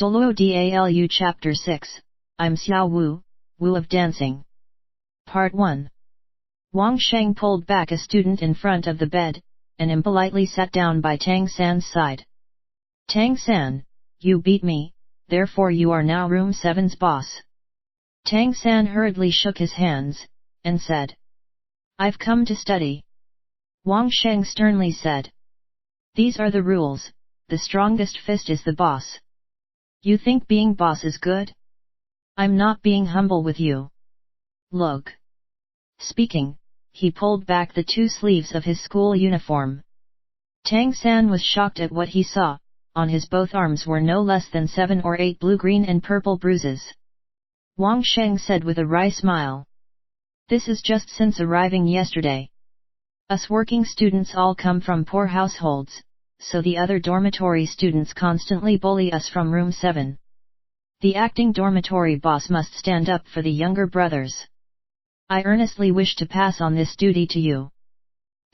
DOULUO DALU Chapter 6, I'm Xiao Wu of Dancing. Part 1. Wang Sheng pulled back a student in front of the bed, and impolitely sat down by Tang San's side. Tang San, you beat me, therefore you are now room 7's boss. Tang San hurriedly shook his hands, and said, I've come to study. Wang Sheng sternly said. These are the rules, the strongest fist is the boss. You think being boss is good? I'm not being humble with you. Look. Speaking, he pulled back the two sleeves of his school uniform. Tang San was shocked at what he saw. On his both arms were no less than 7 or 8 blue, green and purple bruises. Wang Sheng said with a wry smile. This is just since arriving yesterday. Us working students all come from poor households, so the other dormitory students constantly bully us from room 7. The acting dormitory boss must stand up for the younger brothers. I earnestly wish to pass on this duty to you.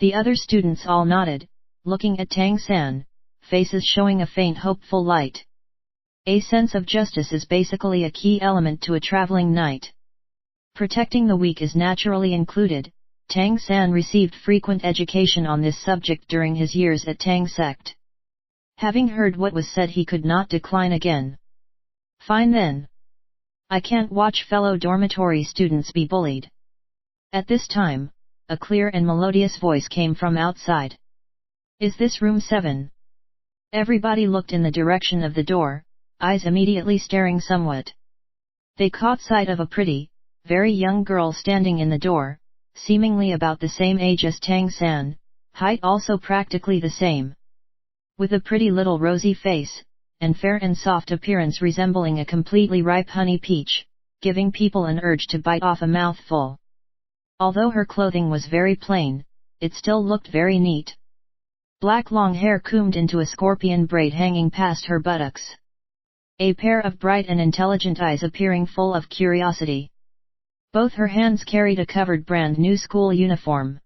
The other students all nodded, looking at Tang San, faces showing a faint hopeful light. A sense of justice is basically a key element to a traveling knight. Protecting the weak is naturally included. Tang San received frequent education on this subject during his years at Tang sect. Having heard what was said, he could not decline again. Fine then. I can't watch fellow dormitory students be bullied. At this time, a clear and melodious voice came from outside. Is this room 7? Everybody looked in the direction of the door, eyes immediately staring somewhat. They caught sight of a pretty, very young girl standing in the door, seemingly about the same age as Tang San, height also practically the same. With a pretty little rosy face, and fair and soft appearance resembling a completely ripe honey peach, giving people an urge to bite off a mouthful. Although her clothing was very plain, it still looked very neat. Black long hair combed into a scorpion braid hanging past her buttocks. A pair of bright and intelligent eyes appearing full of curiosity. Both her hands carried a covered brand new school uniform.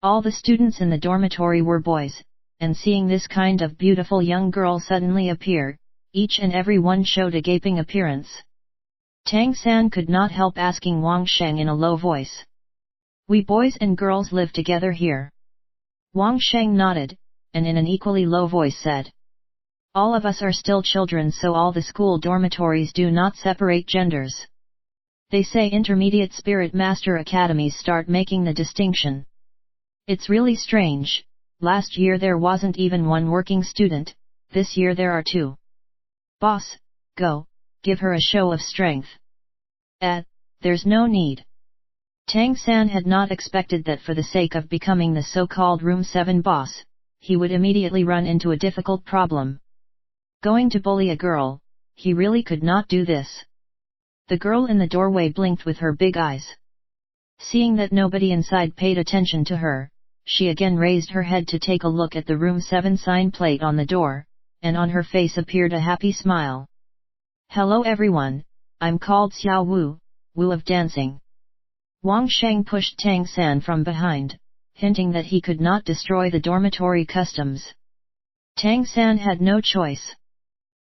All the students in the dormitory were boys, and seeing this kind of beautiful young girl suddenly appear, each and every one showed a gaping appearance. Tang San could not help asking Wang Sheng in a low voice. We boys and girls live together here. Wang Sheng nodded, and in an equally low voice said. All of us are still children, so all the school dormitories do not separate genders. They say intermediate spirit master academies start making the distinction. It's really strange, last year there wasn't even one working student, this year there are 2. Boss, go, give her a show of strength. There's no need. Tang San had not expected that for the sake of becoming the so-called room 7 boss, he would immediately run into a difficult problem. Going to bully a girl, he really could not do this. The girl in the doorway blinked with her big eyes. Seeing that nobody inside paid attention to her, she again raised her head to take a look at the room 7 sign plate on the door, and on her face appeared a happy smile. Hello everyone, I'm called Xiao Wu of Dancing. Wang Sheng pushed Tang San from behind, hinting that he could not destroy the dormitory customs. Tang San had no choice.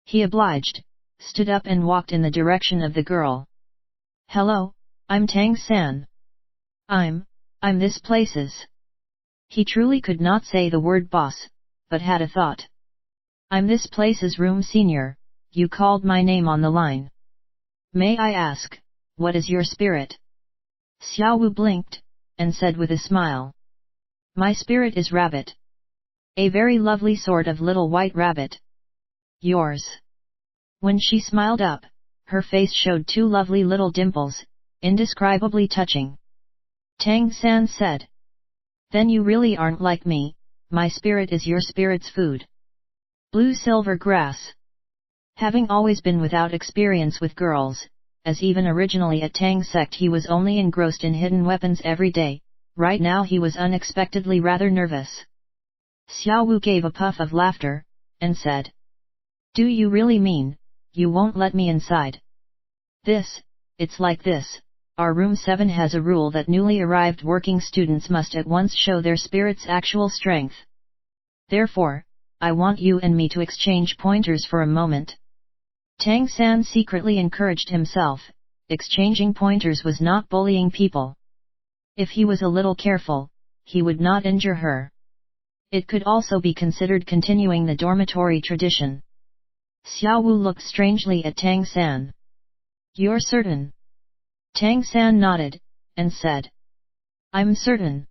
He obliged, stood up and walked in the direction of the girl. Hello, I'm Tang San. I'm this place's. He truly could not say the word boss, but had a thought. I'm this place's room senior, you called my name on the line. May I ask, what is your spirit? Xiao Wu blinked, and said with a smile. My spirit is rabbit. A very lovely sort of little white rabbit. Yours. When she smiled up, her face showed 2 lovely little dimples, indescribably touching. Tang San said. Then you really aren't like me, my spirit is your spirit's food. Blue silver grass. Having always been without experience with girls, as even originally at Tang sect he was only engrossed in hidden weapons every day, right now he was unexpectedly rather nervous. Xiao Wu gave a puff of laughter, and said. Do you really mean, you won't let me inside? It's like this, our room 7 has a rule that newly arrived working students must at once show their spirit's actual strength. Therefore, I want you and me to exchange pointers for a moment. Tang San secretly encouraged himself, exchanging pointers was not bullying people. If he was a little careful, he would not injure her. It could also be considered continuing the dormitory tradition. Xiao Wu looked strangely at Tang San. "You're certain?" Tang San nodded, and said, "I'm certain."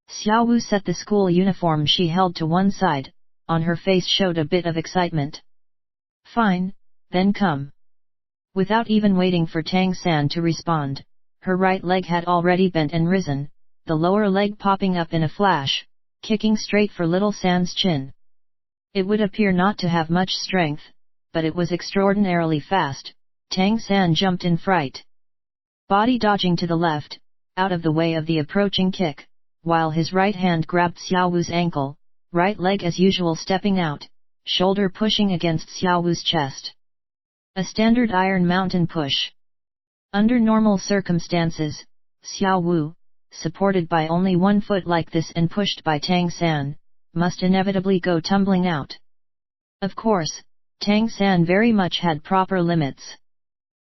Xiao Wu set the school uniform she held to one side, on her face showed a bit of excitement. "Fine, then come." Without even waiting for Tang San to respond, her right leg had already bent and risen, the lower leg popping up in a flash, kicking straight for little San's chin. It would appear not to have much strength, but it was extraordinarily fast. Tang San jumped in fright. Body dodging to the left, out of the way of the approaching kick, while his right hand grabbed Xiao Wu's ankle, right leg as usual stepping out, shoulder pushing against Xiao Wu's chest. A standard Iron Mountain push. Under normal circumstances, Xiao Wu, supported by only one foot like this and pushed by Tang San, must inevitably go tumbling out. Of course, Tang San very much had proper limits.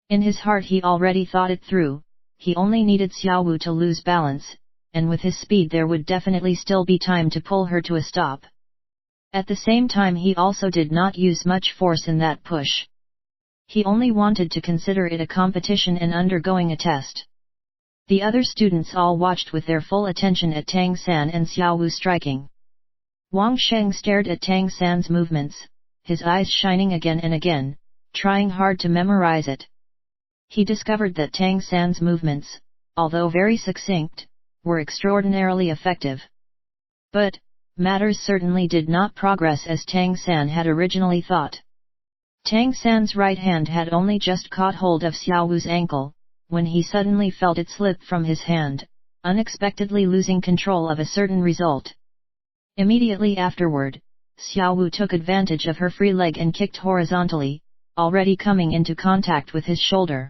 In his heart he already thought it through, he only needed Xiao Wu to lose balance, and with his speed there would definitely still be time to pull her to a stop. At the same time he also did not use much force in that push. He only wanted to consider it a competition and undergoing a test. The other students all watched with their full attention at Tang San and Xiao Wu striking. Wang Sheng stared at Tang San's movements, his eyes shining again and again, trying hard to memorize it. He discovered that Tang San's movements, although very succinct, were extraordinarily effective. But, matters certainly did not progress as Tang San had originally thought. Tang San's right hand had only just caught hold of Xiao Wu's ankle, when he suddenly felt it slip from his hand, unexpectedly losing control of a certain result. Immediately afterward, Xiao Wu took advantage of her free leg and kicked horizontally, already coming into contact with his shoulder.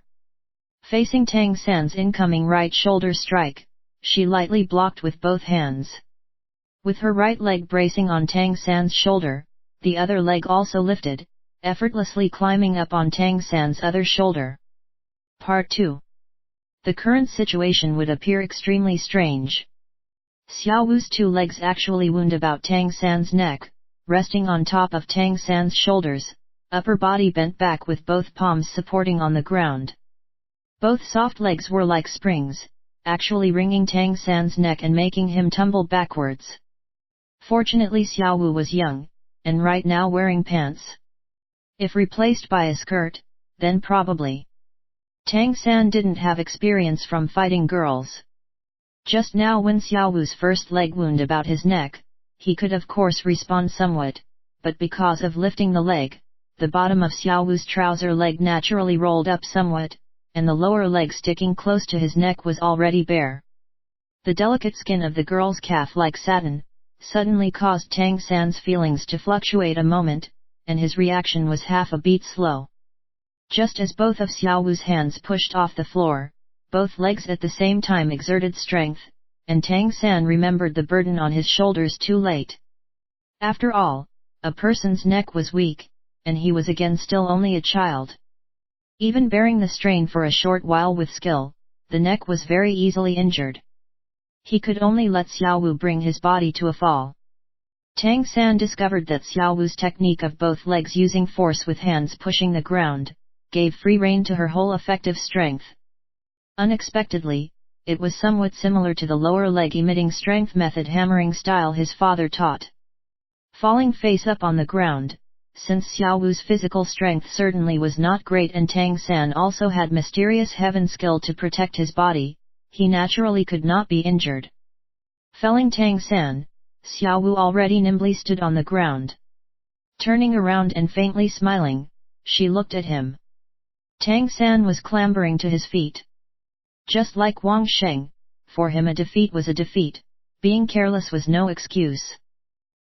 Facing Tang San's incoming right shoulder strike, she lightly blocked with both hands. With her right leg bracing on Tang San's shoulder, the other leg also lifted, effortlessly climbing up on Tang San's other shoulder. Part 2. The current situation would appear extremely strange. Xiao Wu's two legs actually wound about Tang San's neck, resting on top of Tang San's shoulders, upper body bent back with both palms supporting on the ground. Both soft legs were like springs, actually wringing Tang San's neck and making him tumble backwards. Fortunately Xiao Wu was young, and right now wearing pants. If replaced by a skirt, then probably. Tang San didn't have experience from fighting girls. Just now when Xiao Wu's first leg wound about his neck, he could of course respond somewhat, but because of lifting the leg, the bottom of Xiao Wu's trouser leg naturally rolled up somewhat, and the lower leg sticking close to his neck was already bare. The delicate skin of the girl's calf like satin, suddenly caused Tang San's feelings to fluctuate a moment, and his reaction was half a beat slow. Just as both of Xiao Wu's hands pushed off the floor, both legs at the same time exerted strength, and Tang San remembered the burden on his shoulders too late. After all, a person's neck was weak, and he was again still only a child. Even bearing the strain for a short while with skill, the neck was very easily injured. He could only let Xiao Wu bring his body to a fall. Tang San discovered that Xiao Wu's technique of both legs using force with hands pushing the ground, gave free rein to her whole effective strength. Unexpectedly, it was somewhat similar to the lower leg emitting strength method hammering style his father taught. Falling face up on the ground, since Xiao Wu's physical strength certainly was not great and Tang San also had mysterious heaven skill to protect his body, he naturally could not be injured. Felling Tang San, Xiao Wu already nimbly stood on the ground. Turning around and faintly smiling, she looked at him. Tang San was clambering to his feet. Just like Wang Sheng, for him a defeat was a defeat, being careless was no excuse.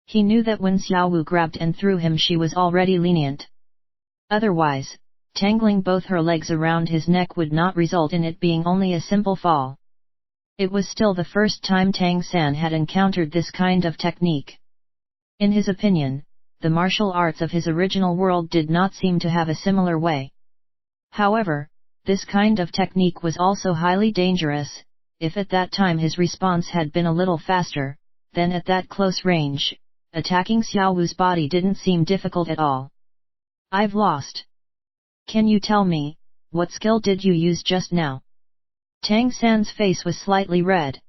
He knew that when Xiao Wu grabbed and threw him she was already lenient. Otherwise, tangling both her legs around his neck would not result in it being only a simple fall. It was still the first time Tang San had encountered this kind of technique. In his opinion, the martial arts of his original world did not seem to have a similar way. However, this kind of technique was also highly dangerous. If at that time his response had been a little faster, then at that close range, attacking Xiao Wu's body didn't seem difficult at all. I've lost. Can you tell me, what skill did you use just now? Tang San's face was slightly red.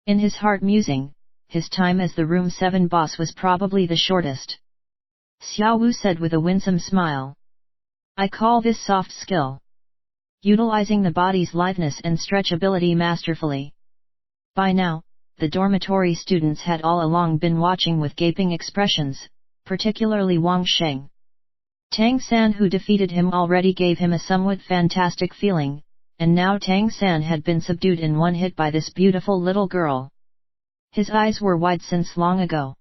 In his heart musing, his time as the Room 7 boss was probably the shortest. Xiao Wu said with a winsome smile. I call this soft skill. Utilizing the body's lightness and stretchability masterfully. By now, the dormitory students had all along been watching with gaping expressions, particularly Wang Sheng. Tang San, who defeated him, already gave him a somewhat fantastic feeling, and now Tang San had been subdued in one hit by this beautiful little girl. His eyes were wide since long ago.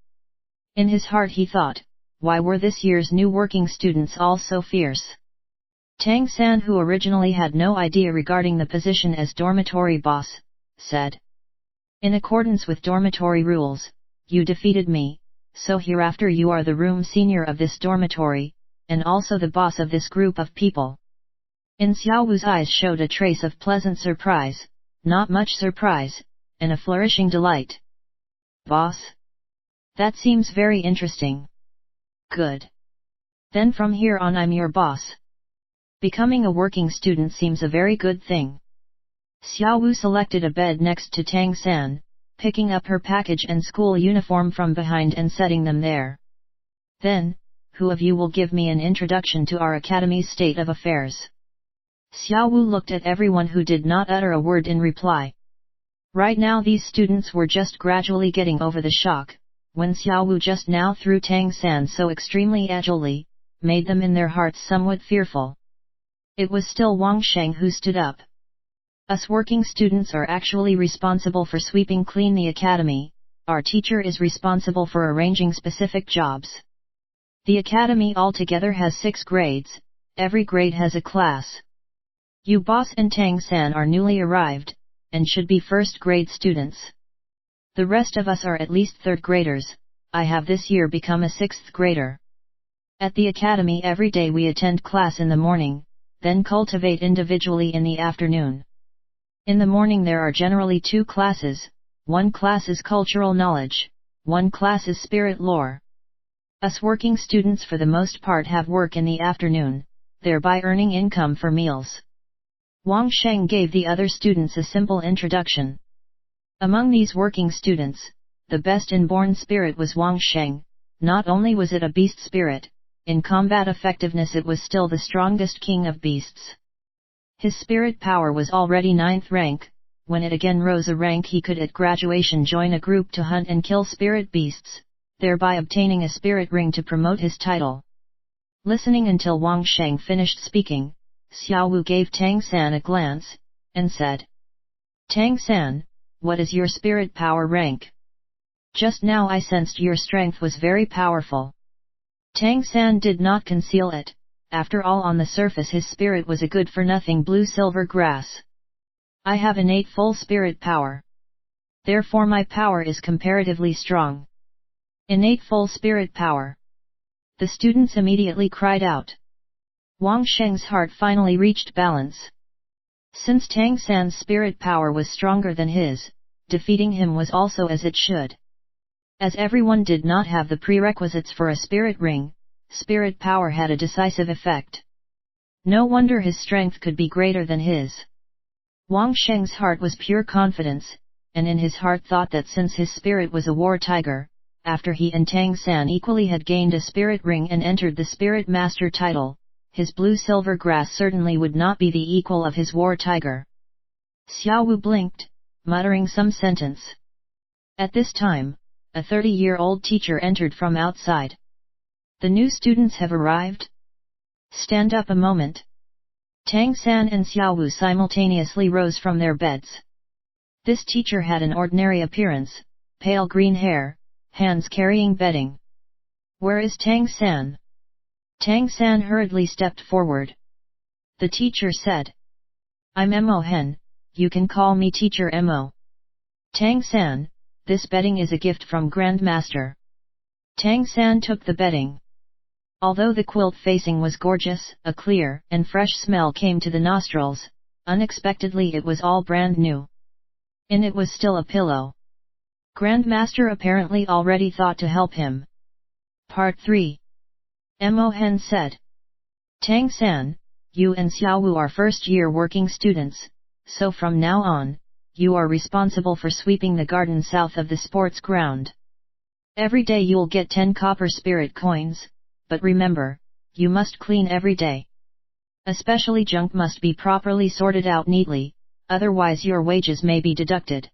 In his heart he thought, why were this year's new working students all so fierce? Tang San, who originally had no idea regarding the position as dormitory boss, said. In accordance with dormitory rules, you defeated me, so hereafter you are the room senior of this dormitory, and also the boss of this group of people. In Xiao Wu's eyes showed a trace of pleasant surprise, not much surprise, and a flourishing delight. Boss? That seems very interesting. Good. Then from here on I'm your boss. Becoming a working student seems a very good thing. Xiao Wu selected a bed next to Tang San, picking up her package and school uniform from behind and setting them there. Then, who of you will give me an introduction to our academy's state of affairs? Xiao Wu looked at everyone who did not utter a word in reply. Right now these students were just gradually getting over the shock, when Xiao Wu just now threw Tang San so extremely agilely, made them in their hearts somewhat fearful. It was still Wang Sheng who stood up. Us working students are actually responsible for sweeping clean the academy, our teacher is responsible for arranging specific jobs. The academy altogether has 6 grades, every grade has a class. You boss and Tang San are newly arrived, and should be first grade students. The rest of us are at least 3rd graders, I have this year become a 6th grader. At the academy every day we attend class in the morning, then cultivate individually in the afternoon. In the morning there are generally 2 classes, one class is cultural knowledge, one class is spirit lore. Us working students for the most part have work in the afternoon, thereby earning income for meals. Wang Sheng gave the other students a simple introduction. Among these working students, the best inborn spirit was Wang Sheng. Not only was it a beast spirit, in combat effectiveness it was still the strongest king of beasts. His spirit power was already 9th rank, when it again rose a rank he could at graduation join a group to hunt and kill spirit beasts, thereby obtaining a spirit ring to promote his title. Listening until Wang Sheng finished speaking, Xiao Wu gave Tang San a glance, and said, Tang San, what is your spirit power rank? Just now I sensed your strength was very powerful. Tang San did not conceal it, after all on the surface his spirit was a good-for-nothing blue-silver grass. I have innate full spirit power. Therefore my power is comparatively strong. Innate full spirit power. The students immediately cried out. Wang Sheng's heart finally reached balance. Since Tang San's spirit power was stronger than his, defeating him was also as it should. As everyone did not have the prerequisites for a spirit ring, spirit power had a decisive effect. No wonder his strength could be greater than his. Wang Sheng's heart was pure confidence, and in his heart thought that since his spirit was a war tiger, after he and Tang San equally had gained a spirit ring and entered the spirit master title, his blue-silver grass certainly would not be the equal of his war tiger. Xiao Wu blinked, muttering some sentence. At this time, a 30-year-old teacher entered from outside. The new students have arrived? Stand up a moment. Tang San and Xiao Wu simultaneously rose from their beds. This teacher had an ordinary appearance, pale green hair, hands carrying bedding. Where is Tang San? Tang San hurriedly stepped forward. The teacher said. I'm Mo Hen, you can call me Teacher Mo. Tang San, this bedding is a gift from Grandmaster. Tang San took the bedding. Although the quilt facing was gorgeous, a clear and fresh smell came to the nostrils. Unexpectedly it was all brand new. In it was still a pillow. Grandmaster apparently already thought to help him. Part 3. Mo Hen said. Tang San, you and Xiao Wu are first-year working students, so from now on, you are responsible for sweeping the garden south of the sports ground. Every day you'll get 10 copper spirit coins, but remember, you must clean every day. Especially junk must be properly sorted out neatly, otherwise your wages may be deducted.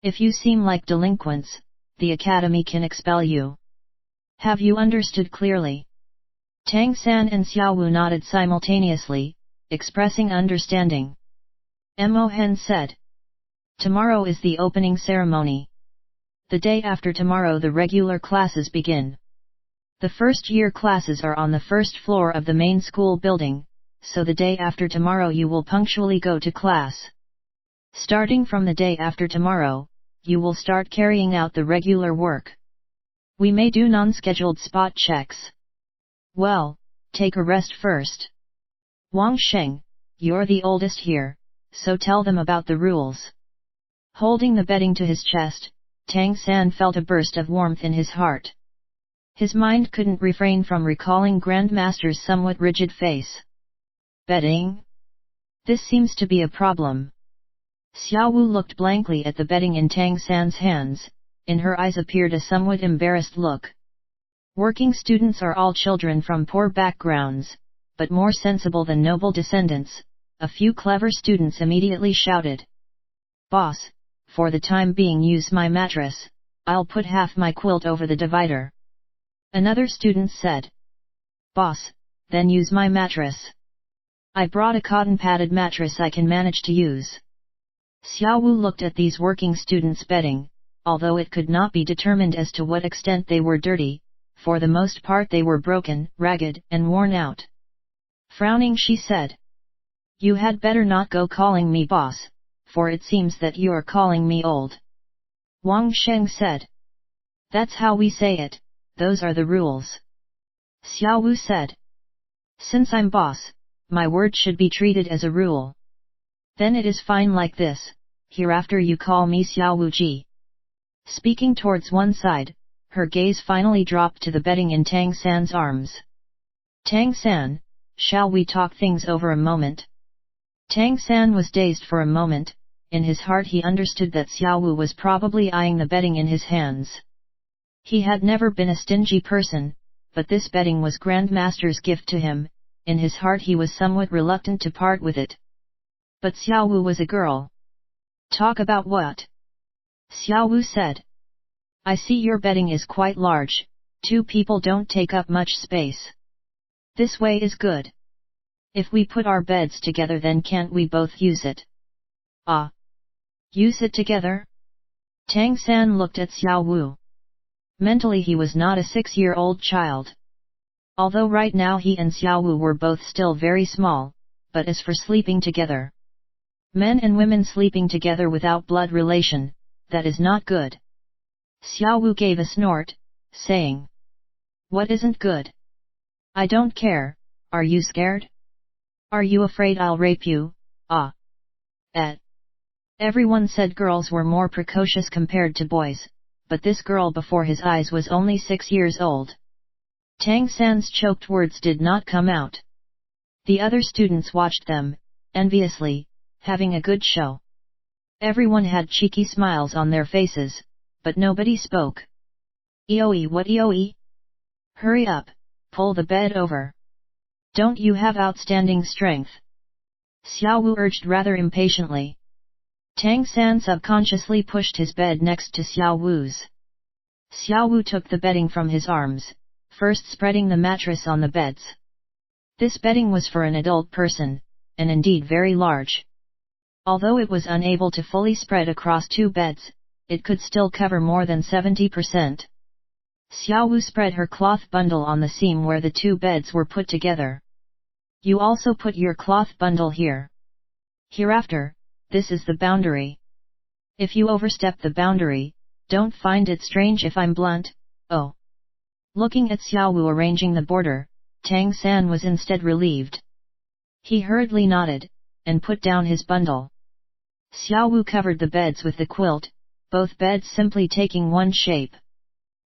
If you seem like delinquents, the academy can expel you. Have you understood clearly? Tang San and Xiao Wu nodded simultaneously, expressing understanding. Mo Hen said. Tomorrow is the opening ceremony. The day after tomorrow the regular classes begin. The first-year classes are on the first floor of the main school building, so the day after tomorrow you will punctually go to class. Starting from the day after tomorrow, you will start carrying out the regular work. We may do non-scheduled spot checks. Well, take a rest first. Wang Sheng, you're the oldest here, so tell them about the rules. Holding the bedding to his chest, Tang San felt a burst of warmth in his heart. His mind couldn't refrain from recalling Grandmaster's somewhat rigid face. Bedding? This seems to be a problem. Xiao Wu looked blankly at the bedding in Tang San's hands, in her eyes appeared a somewhat embarrassed look. Working students are all children from poor backgrounds, but more sensible than noble descendants. A few clever students immediately shouted. Boss, for the time being use my mattress, I'll put half my quilt over the divider. Another student said. Boss, then use my mattress. I brought a cotton-padded mattress I can manage to use. Xiao Wu looked at these working students' bedding, although it could not be determined as to what extent they were dirty, for the most part they were broken, ragged, and worn out. Frowning she said. You had better not go calling me boss, for it seems that you are calling me old. Wang Sheng said. That's how we say it, those are the rules. Xiao Wu said. Since I'm boss, my word should be treated as a rule. Then it is fine like this, hereafter you call me Xiao Wu Ji. Speaking towards one side, her gaze finally dropped to the bedding in Tang San's arms. Tang San, shall we talk things over a moment? Tang San was dazed for a moment. In his heart he understood that Xiao Wu was probably eyeing the bedding in his hands. He had never been a stingy person, but this bedding was Grandmaster's gift to him. In his heart he was somewhat reluctant to part with it. But Xiao Wu was a girl. Talk about what? Xiao Wu said. I see your bedding is quite large, 2 people don't take up much space. This way is good. If we put our beds together then can't we both use it? Ah. Use it together? Tang San looked at Xiao Wu. Mentally he was not a 6-year-old child. Although right now he and Xiao Wu were both still very small, but as for sleeping together. Men and women sleeping together without blood relation, that is not good. Xiao Wu gave a snort, saying. What isn't good? I don't care, are you scared? Are you afraid I'll rape you? Ah. Everyone said girls were more precocious compared to boys, but this girl before his eyes was only 6 years old. Tang San's choked words did not come out. The other students watched them, enviously, having a good show. Everyone had cheeky smiles on their faces, but nobody spoke. Eoe what eoe? Hurry up, pull the bed over. Don't you have outstanding strength? Xiao Wu urged rather impatiently. Tang San subconsciously pushed his bed next to Xiao Wu's. Xiao Wu took the bedding from his arms, first spreading the mattress on the beds. This bedding was for an adult person, and indeed very large. Although it was unable to fully spread across 2 beds, it could still cover more than 70%. Xiao Wu spread her cloth bundle on the seam where the 2 beds were put together. You also put your cloth bundle here. Hereafter, this is the boundary. If you overstep the boundary, don't find it strange if I'm blunt. Oh. Looking at Xiao Wu arranging the border, Tang San was instead relieved. He hurriedly nodded, and put down his bundle. Xiao Wu covered the beds with the quilt, both beds simply taking one shape.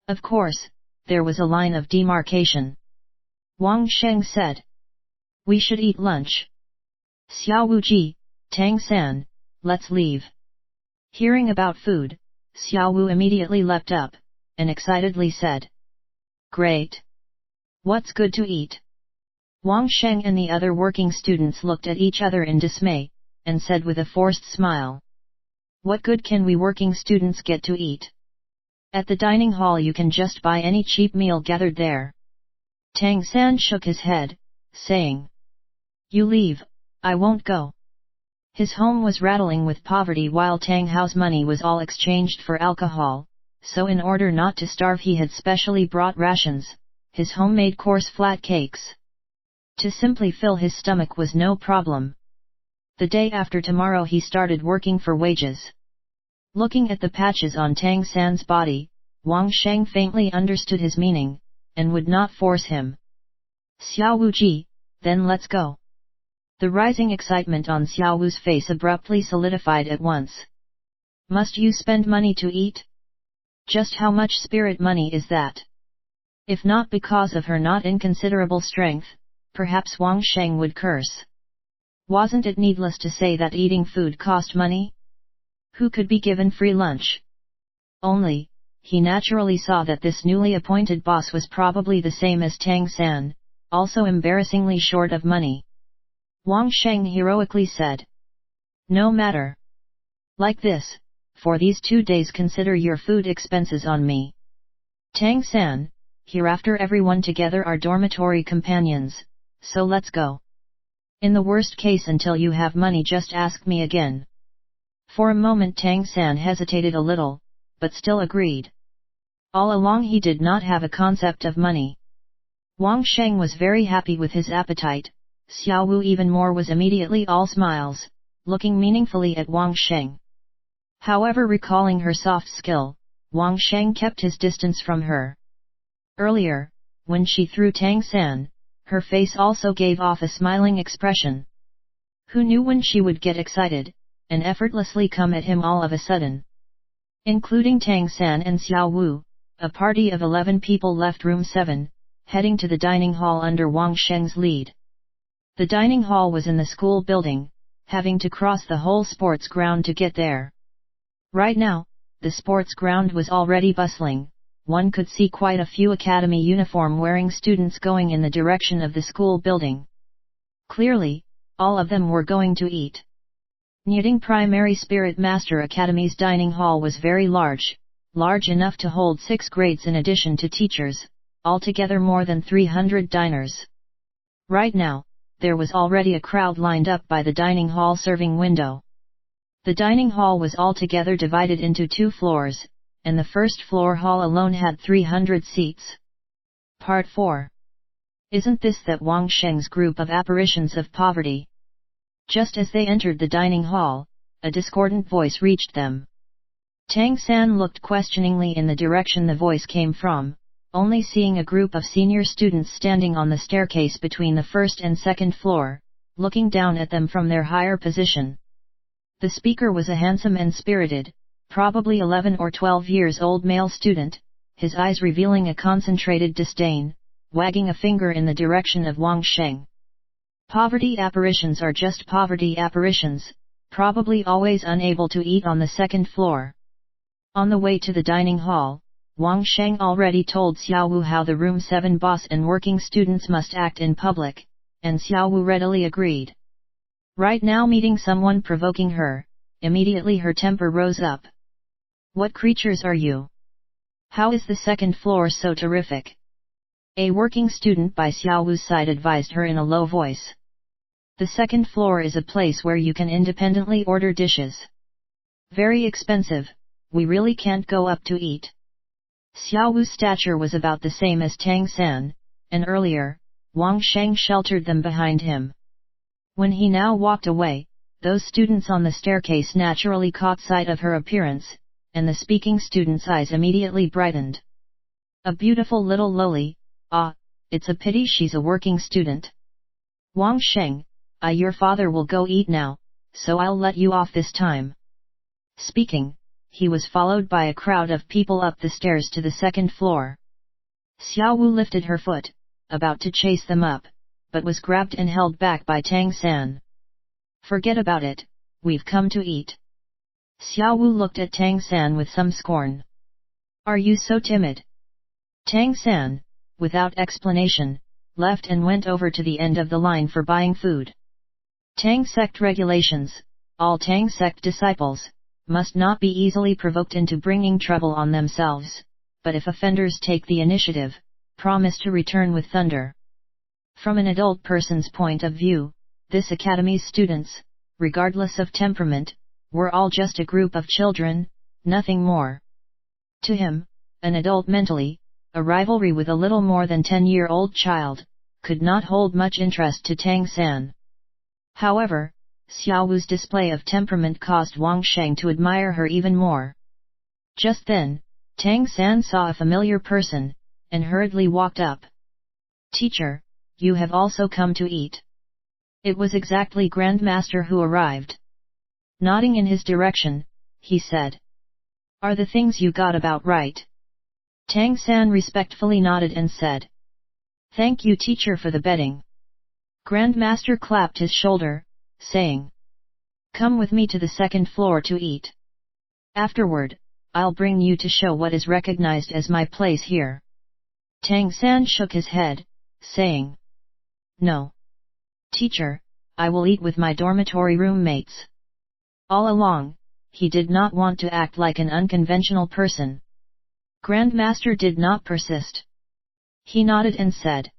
Of course, there was a line of demarcation. Wang Sheng said, "We should eat lunch." Xiao Wu ji, Tang San, let's leave. Hearing about food, Xiao Wu immediately leapt up, and excitedly said, "Great! What's good to eat?" Wang Sheng and the other working students looked at each other in dismay, and said with a forced smile, "What good can we working students get to eat? At the dining hall you can just buy any cheap meal gathered there." Tang San shook his head, saying, "You leave, I won't go." His home was rattling with poverty while Tang Hao's money was all exchanged for alcohol, so in order not to starve he had specially brought rations, his homemade coarse flat cakes. To simply fill his stomach was no problem. The day after tomorrow he started working for wages. Looking at the patches on Tang San's body, Wang Sheng faintly understood his meaning, and would not force him. "Xiao Wu ji, then let's go." The rising excitement on Xiao Wu's face abruptly solidified at once. "Must you spend money to eat? Just how much spirit money is that?" If not because of her not inconsiderable strength, perhaps Wang Sheng would curse. Wasn't it needless to say that eating food cost money? Who could be given free lunch? Only, he naturally saw that this newly appointed boss was probably the same as Tang San, also embarrassingly short of money. Wang Sheng heroically said, "No matter. Like this, for these 2 days consider your food expenses on me. Tang San, hereafter everyone together are dormitory companions, so let's go. In the worst case until you have money just ask me again." For a moment Tang San hesitated a little, but still agreed. All along he did not have a concept of money. Wang Sheng was very happy with his appetite, Xiao Wu even more was immediately all smiles, looking meaningfully at Wang Sheng. However, recalling her soft skill, Wang Sheng kept his distance from her. Earlier, when she threw Tang San, her face also gave off a smiling expression. Who knew when she would get excited, and effortlessly come at him all of a sudden? Including Tang San and Xiao Wu, a party of 11 people left room 7, heading to the dining hall under Wang Sheng's lead. The dining hall was in the school building, having to cross the whole sports ground to get there. Right now, the sports ground was already bustling. One could see quite a few academy uniform-wearing students going in the direction of the school building. Clearly, all of them were going to eat. Nying Primary Spirit Master Academy's dining hall was very large enough to hold 6 grades in addition to teachers, altogether more than 300 diners. Right now, there was already a crowd lined up by the dining hall serving window. The dining hall was altogether divided into 2 floors, and the first floor hall alone had 300 seats. Part 4. Isn't this that Wang Sheng's group of apparitions of poverty? Just as they entered the dining hall, a discordant voice reached them. Tang San looked questioningly in the direction the voice came from, only seeing a group of senior students standing on the staircase between the first and second floor, looking down at them from their higher position. The speaker was a handsome and spirited, probably 11 or 12 years old male student, his eyes revealing a concentrated disdain, wagging a finger in the direction of Wang Sheng. Poverty apparitions are just poverty apparitions, probably always unable to eat on the second floor. On the way to the dining hall, Wang Sheng already told Xiao Wu how the room 7 boss and working students must act in public, and Xiao Wu readily agreed. Right now, meeting someone provoking her, immediately her temper rose up. "What creatures are you? How is the second floor so terrific?" A working student by Xiao Wu's side advised her in a low voice. "The second floor is a place where you can independently order dishes. Very expensive, we really can't go up to eat." Xiao Wu's stature was about the same as Tang San, and earlier, Wang Sheng sheltered them behind him. When he now walked away, those students on the staircase naturally caught sight of her appearance, and the speaking student's eyes immediately brightened. A beautiful little loli, ah, it's a pity she's a working student. Wang Sheng, your father will go eat now, so I'll let you off this time. Speaking, he was followed by a crowd of people up the stairs to the second floor. Xiao Wu lifted her foot, about to chase them up, but was grabbed and held back by Tang San. Forget about it, we've come to eat. Xiao Wu looked at Tang San with some scorn. Are you so timid? Tang San, without explanation, left and went over to the end of the line for buying food. Tang sect regulations, all Tang sect disciples, must not be easily provoked into bringing trouble on themselves, but if offenders take the initiative, promise to return with thunder. From an adult person's point of view, this academy's students, regardless of temperament, were all just a group of children, nothing more. To him, an adult mentally, a rivalry with a little more than 10-year-old child, could not hold much interest to Tang San. However, Xiao Wu's display of temperament caused Wang Sheng to admire her even more. Just then, Tang San saw a familiar person, and hurriedly walked up. Teacher, you have also come to eat. It was exactly Grandmaster who arrived. Nodding in his direction, he said. Are the things you got about right? Tang San respectfully nodded and said. Thank you teacher for the betting. Grandmaster clapped his shoulder, saying. Come with me to the second floor to eat. Afterward, I'll bring you to show what is recognized as my place here. Tang San shook his head, saying. No. Teacher, I will eat with my dormitory roommates. All along, he did not want to act like an unconventional person. Grandmaster did not persist. He nodded and said.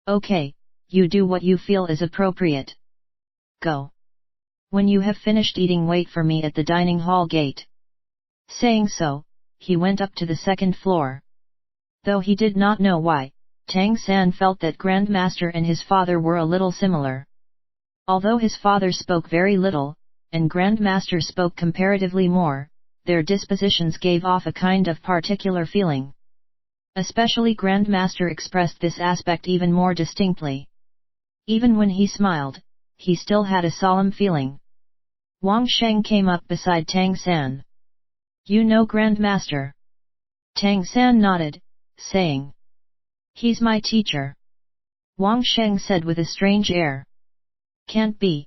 Okay, you do what you feel is appropriate. Go. When you have finished eating, wait for me at the dining hall gate. Saying so, he went up to the second floor. Though he did not know why, Tang San felt that Grandmaster and his father were a little similar. Although his father spoke very little, and Grandmaster spoke comparatively more, their dispositions gave off a kind of particular feeling. Especially Grandmaster expressed this aspect even more distinctly. Even when he smiled, he still had a solemn feeling. Wang Sheng came up beside Tang San. You know Grandmaster? Tang San nodded, saying. He's my teacher. Wang Sheng said with a strange air. Can't be.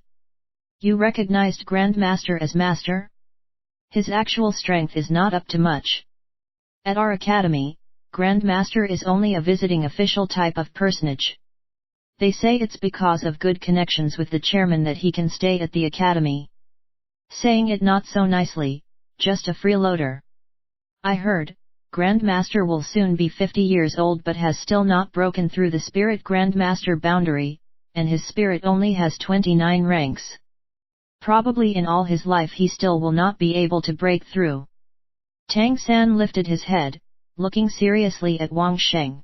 You recognized Grandmaster as master? His actual strength is not up to much. At our academy, Grandmaster is only a visiting official type of personage. They say it's because of good connections with the chairman that he can stay at the academy. Saying it not so nicely, just a freeloader. I heard, Grandmaster will soon be 50 years old but has still not broken through the Spirit Grandmaster boundary, and his spirit only has 29 ranks. Probably in all his life he still will not be able to break through. Tang San lifted his head, looking seriously at Wang Sheng.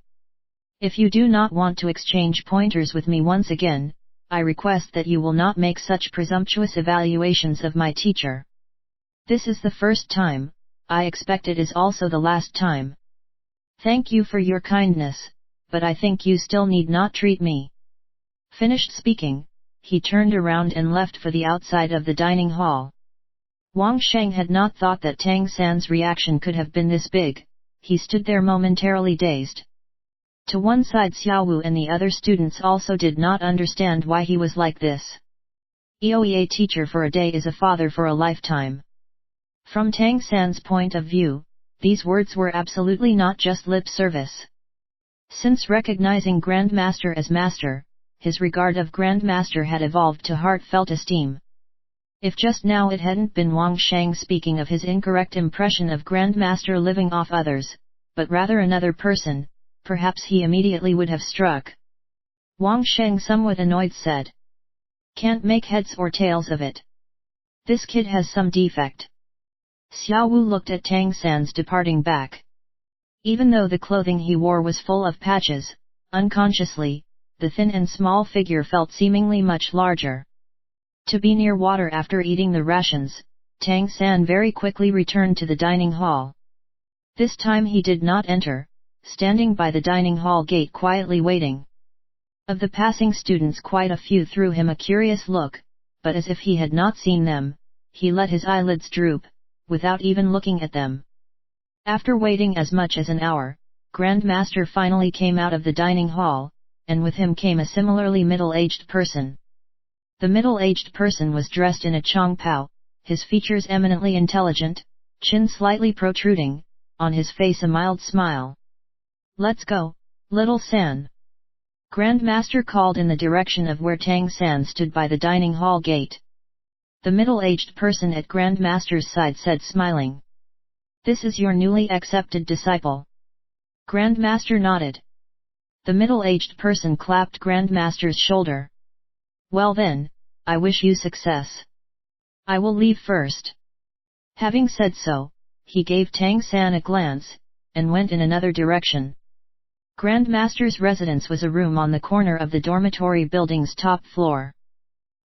If you do not want to exchange pointers with me once again, I request that you will not make such presumptuous evaluations of my teacher. This is the first time, I expect it is also the last time. Thank you for your kindness, but I think you still need not treat me. Finished speaking, he turned around and left for the outside of the dining hall. Wang Sheng had not thought that Tang San's reaction could have been this big. He stood there momentarily dazed. To one side Xiao Wu and the other students also did not understand why he was like this. EOEA teacher for a day is a father for a lifetime. From Tang San's point of view, these words were absolutely not just lip service. Since recognizing Grandmaster as master, his regard of Grandmaster had evolved to heartfelt esteem. If just now it hadn't been Wang Sheng speaking of his incorrect impression of Grandmaster living off others, but rather another person, perhaps he immediately would have struck. Wang Sheng somewhat annoyed said. Can't make heads or tails of it. This kid has some defect. Xiao Wu looked at Tang San's departing back. Even though the clothing he wore was full of patches, unconsciously, the thin and small figure felt seemingly much larger. To be near water after eating the rations, Tang San very quickly returned to the dining hall. This time he did not enter, standing by the dining hall gate quietly waiting. Of the passing students, quite a few threw him a curious look, but as if he had not seen them, he let his eyelids droop, without even looking at them. After waiting as much as an hour, Grandmaster finally came out of the dining hall, and with him came a similarly middle-aged person. The middle-aged person was dressed in a chongpao, his features eminently intelligent, chin slightly protruding, on his face a mild smile. "Let's go, little San." Grandmaster called in the direction of where Tang San stood by the dining hall gate. The middle-aged person at Grandmaster's side said smiling, "This is your newly accepted disciple." Grandmaster nodded. The middle-aged person clapped Grandmaster's shoulder. "Well then, I wish you success. I will leave first." Having said so, he gave Tang San a glance, and went in another direction. Grandmaster's residence was a room on the corner of the dormitory building's top floor.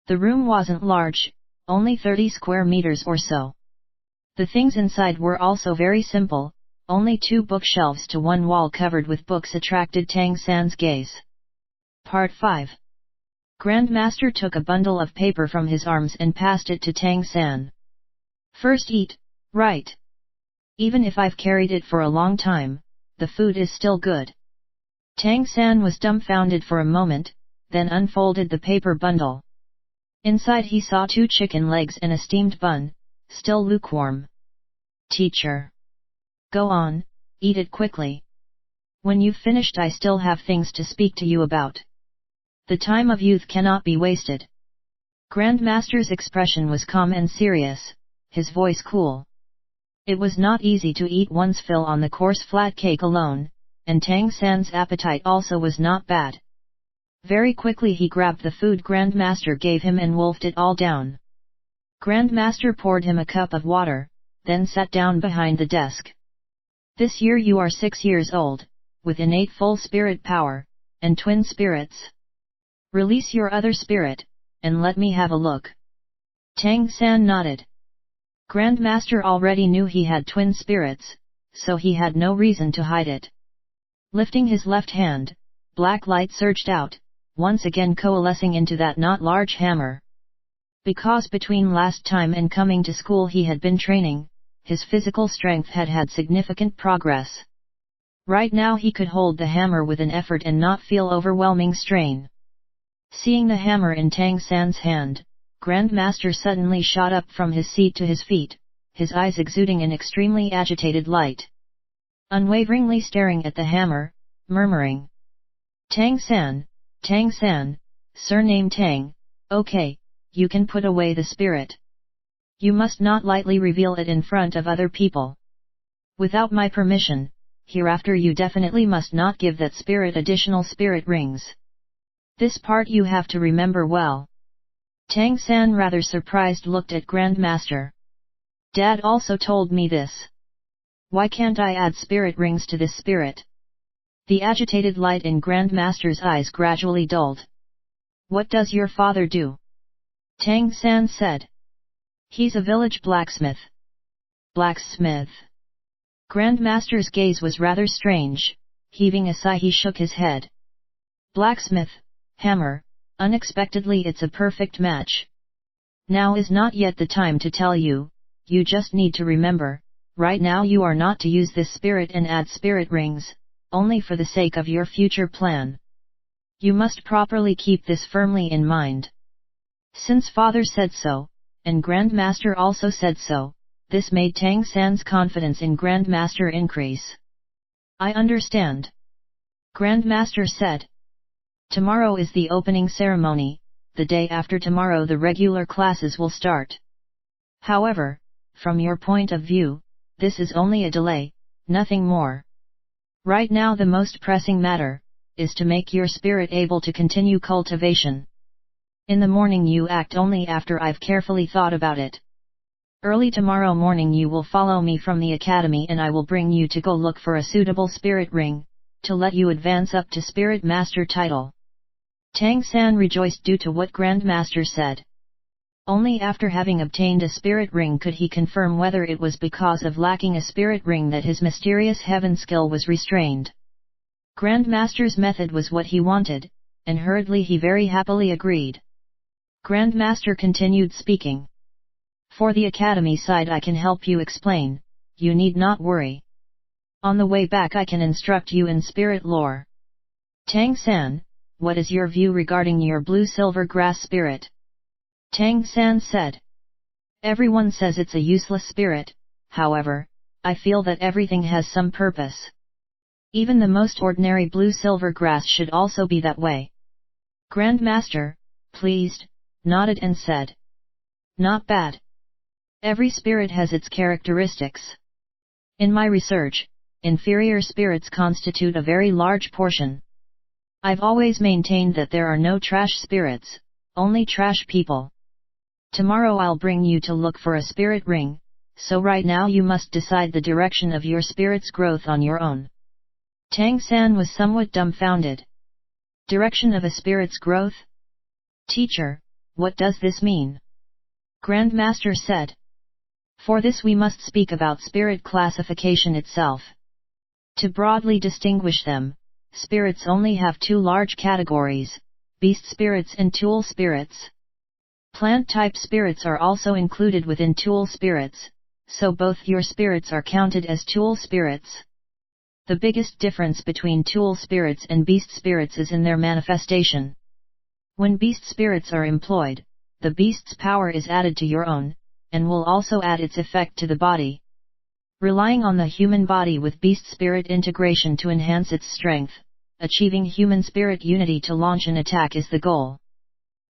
The room wasn't large, only 30 square meters or so. The things inside were also very simple, only 2 bookshelves to one wall covered with books attracted Tang San's gaze. Part 5. Grandmaster took a bundle of paper from his arms and passed it to Tang San. "First eat, right? Even if I've carried it for a long time, the food is still good." Tang San was dumbfounded for a moment, then unfolded the paper bundle. Inside he saw 2 chicken legs and a steamed bun, still lukewarm. "Teacher. Go on, eat it quickly. When you've finished I still have things to speak to you about. The time of youth cannot be wasted." Grandmaster's expression was calm and serious, his voice cool. It was not easy to eat one's fill on the coarse flat cake alone, and Tang San's appetite also was not bad. Very quickly he grabbed the food Grandmaster gave him and wolfed it all down. Grandmaster poured him a cup of water, then sat down behind the desk. "This year you are 6 years old, with innate full spirit power, and twin spirits. Release your other spirit, and let me have a look." Tang San nodded. Grandmaster already knew he had twin spirits, so he had no reason to hide it. Lifting his left hand, black light surged out, once again coalescing into that not large hammer. Because between last time and coming to school he had been training, his physical strength had had significant progress. Right now he could hold the hammer with an effort and not feel overwhelming strain. Seeing the hammer in Tang San's hand, Grandmaster suddenly shot up from his seat to his feet, his eyes exuding an extremely agitated light. Unwaveringly staring at the hammer, murmuring, Tang San, surname Tang, okay, you can put away the spirit. You must not lightly reveal it in front of other people. Without my permission, hereafter you definitely must not give that spirit additional spirit rings. This part you have to remember well." Tang San, rather surprised, looked at Grandmaster. "Dad also told me this. Why can't I add spirit rings to this spirit?" The agitated light in Grandmaster's eyes gradually dulled. "What does your father do?" Tang San said. "He's a village blacksmith." "Blacksmith?" Grandmaster's gaze was rather strange, heaving a sigh he shook his head. "Blacksmith, hammer, unexpectedly it's a perfect match. Now is not yet the time to tell you, you just need to remember, right now you are not to use this spirit and add spirit rings, only for the sake of your future plan. You must properly keep this firmly in mind." Since father said so, and Grandmaster also said so, this made Tang San's confidence in Grandmaster increase. "I understand," Grandmaster said. "Tomorrow is the opening ceremony, the day after tomorrow the regular classes will start. However, from your point of view, this is only a delay, nothing more. Right now the most pressing matter is to make your spirit able to continue cultivation. In the morning you act only after I've carefully thought about it. Early tomorrow morning you will follow me from the academy and I will bring you to go look for a suitable spirit ring, to let you advance up to Spirit Master title." Tang San rejoiced due to what Grandmaster said. Only after having obtained a spirit ring could he confirm whether it was because of lacking a spirit ring that his mysterious heaven skill was restrained. Grandmaster's method was what he wanted, and hurriedly he very happily agreed. Grandmaster continued speaking. For the academy side I can help you explain, you need not worry. On the way back I can instruct you in spirit lore. Tang-san, what is your view regarding your blue-silver grass spirit? Tang-san said. Everyone says it's a useless spirit, however, I feel that everything has some purpose. Even the most ordinary blue-silver grass should also be that way. Grandmaster, pleased, nodded and said. Not bad. Every spirit has its characteristics. In my research, inferior spirits constitute a very large portion. I've always maintained that there are no trash spirits, only trash people. Tomorrow I'll bring you to look for a spirit ring, so right now you must decide the direction of your spirit's growth on your own. Tang-san was somewhat dumbfounded. Direction of a spirit's growth? Teacher, what does this mean? Grandmaster said. For this we must speak about spirit classification itself. To broadly distinguish them, spirits only have two large categories, beast spirits and tool spirits. Plant-type spirits are also included within tool spirits, so both your spirits are counted as tool spirits. The biggest difference between tool spirits and beast spirits is in their manifestation. When beast spirits are employed, the beast's power is added to your own, and will also add its effect to the body. Relying on the human body with beast spirit integration to enhance its strength, achieving human spirit unity to launch an attack is the goal.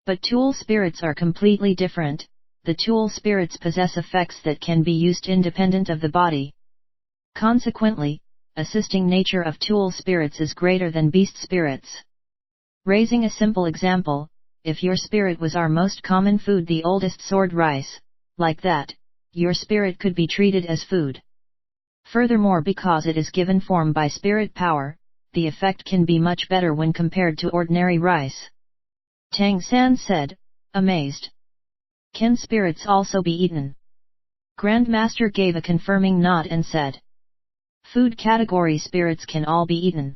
But tool spirits are completely different. The tool spirits possess effects that can be used independent of the body. Consequently, assisting nature of tool spirits is greater than beast spirits. Raising a simple example, if your spirit was our most common food, the oldest sword rice, like that, your spirit could be treated as food. Furthermore, because it is given form by spirit power, the effect can be much better when compared to ordinary rice. Tang-san said, amazed. Can spirits also be eaten? Grandmaster gave a confirming nod and said. Food category spirits can all be eaten.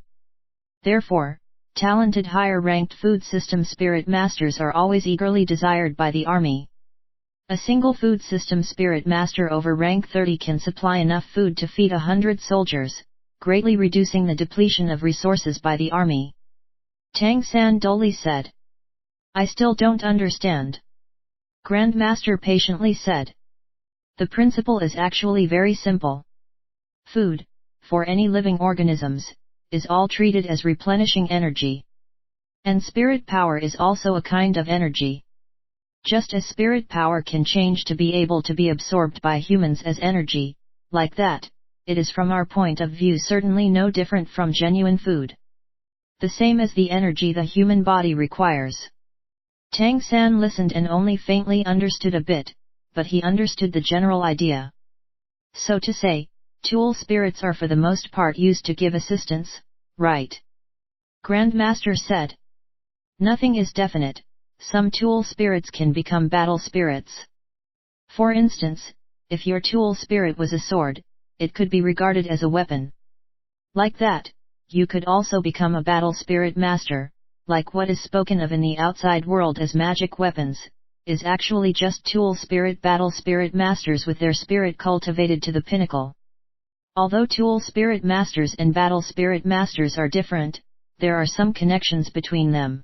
Therefore, talented higher-ranked food system spirit masters are always eagerly desired by the army. A single food system spirit master over rank 30 can supply enough food to feed 100 soldiers, greatly reducing the depletion of resources by the army. Tang-san dully said. I still don't understand. Grandmaster patiently said. The principle is actually very simple. Food, for any living organisms, is all treated as replenishing energy. And spirit power is also a kind of energy. Just as spirit power can change to be able to be absorbed by humans as energy, like that, it is from our point of view certainly no different from genuine food. The same as the energy the human body requires. Tang-san listened and only faintly understood a bit, but he understood the general idea. So to say, tool spirits are for the most part used to give assistance, right? Grandmaster said. Nothing is definite. Some tool spirits can become battle spirits. For instance, if your tool spirit was a sword, it could be regarded as a weapon. Like that, you could also become a battle spirit master, like what is spoken of in the outside world as magic weapons, is actually just tool spirit battle spirit masters with their spirit cultivated to the pinnacle. Although tool spirit masters and battle spirit masters are different, there are some connections between them.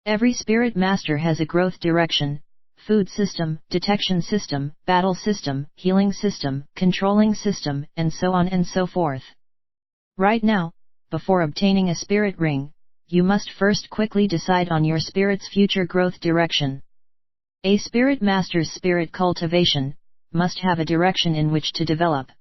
Every spirit master has a growth direction, food system, detection system, battle system, healing system, controlling system, and so on and so forth. Right now, before obtaining a spirit ring, you must first quickly decide on your spirit's future growth direction. A spirit master's spirit cultivation must have a direction in which to develop.